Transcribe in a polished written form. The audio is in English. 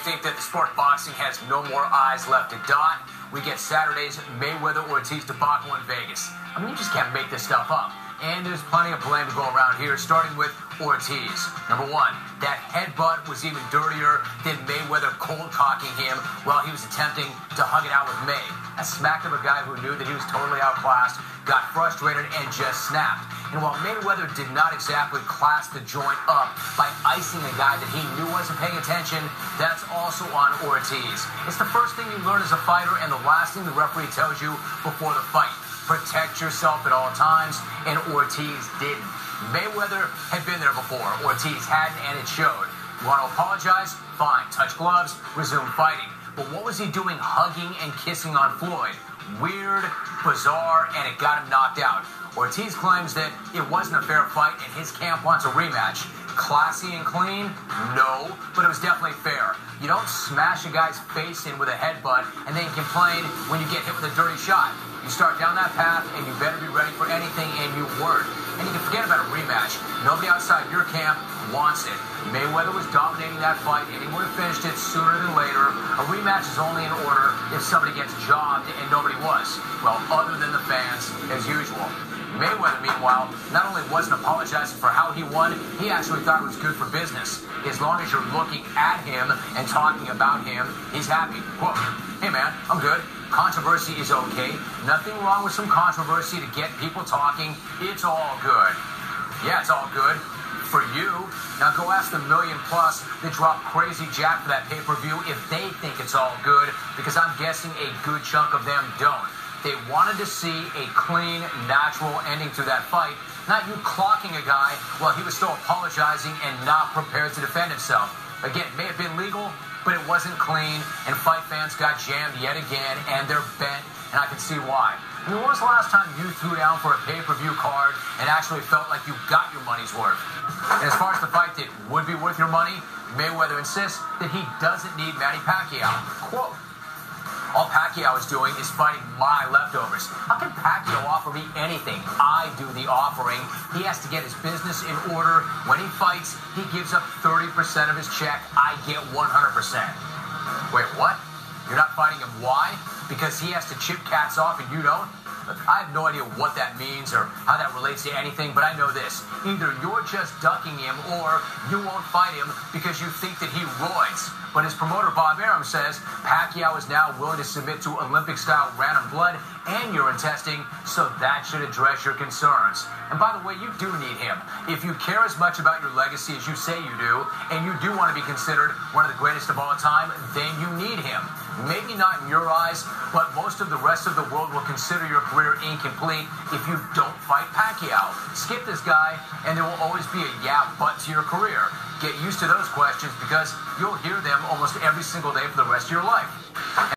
think that the sport of boxing has no more I's left to dot. We get Saturday's Mayweather-Ortiz debacle in Vegas. I mean, you just can't make this stuff up. And there's plenty of blame to go around here, starting with Ortiz. Number one, that headbutt was even dirtier than Mayweather cold-cocking him while he was attempting to hug it out with May. A smack of a guy who knew that he was totally outclassed, got frustrated, and just snapped. And while Mayweather did not exactly class the joint up by icing a guy that he knew wasn't paying attention, that's also on Ortiz. It's the first thing you learn as a fighter and the last thing the referee tells you before the fight. Protect yourself at all times, and Ortiz didn't. Mayweather had been there before. Ortiz hadn't, and it showed. You want to apologize? Fine. Touch gloves, resume fighting. But what was he doing hugging and kissing on Floyd? Weird, bizarre, and it got him knocked out. Ortiz claims that it wasn't a fair fight and his camp wants a rematch. Classy and clean? No, but it was definitely fair. You don't smash a guy's face in with a headbutt and then complain when you get hit with a dirty shot. You start down that path and you better be ready for anything, and you weren't. And you can forget about a rematch. Nobody outside your camp wants it. Mayweather was dominating that fight and he would have finished it sooner than later. A rematch is only in order if somebody gets jobbed, and nobody was. Well, other than the fans, as usual. Mayweather, meanwhile, not only wasn't apologizing for how he won, he actually thought it was good for business. As long as you're looking at him and talking about him, he's happy. Quote, "Hey man, I'm good. Controversy is okay. Nothing wrong with some controversy to get people talking. It's all good." Yeah, it's all good. For you. Now go ask the million plus that dropped Crazy Jack for that pay-per-view if they think it's all good, because I'm guessing a good chunk of them don't. They wanted to see a clean, natural ending to that fight, not you clocking a guy while he was still apologizing and not prepared to defend himself. Again, it may have been legal, but it wasn't clean, and fight fans got jammed yet again, and they're bent, and I can see why. I mean, when was the last time you threw down for a pay-per-view card and actually felt like you got your money's worth? And as far as the fight that would be worth your money, Mayweather insists that he doesn't need Manny Pacquiao. Quote, "All Pacquiao is doing is fighting my leftovers. How can Pacquiao offer me anything? I do the offering. He has to get his business in order. When he fights, he gives up 30% of his check. I get 100%. Wait, what? You're not fighting him? Why? Because he has to chip cats off and you don't? Look, I have no idea what that means or how that relates to anything, but I know this. Either you're just ducking him or you won't fight him because you think that he roids. But his promoter, Bob Arum, says Pacquiao is now willing to submit to Olympic-style random blood and urine testing, so that should address your concerns. And by the way, you do need him. If you care as much about your legacy as you say you do, and you do want to be considered one of the greatest of all time, then you need him. Maybe not in your eyes, but most of the rest of the world will consider your career incomplete if you don't fight Pacquiao. Skip this guy, and there will always be a yeah, but to your career. Get used to those questions because you'll hear them almost every single day for the rest of your life.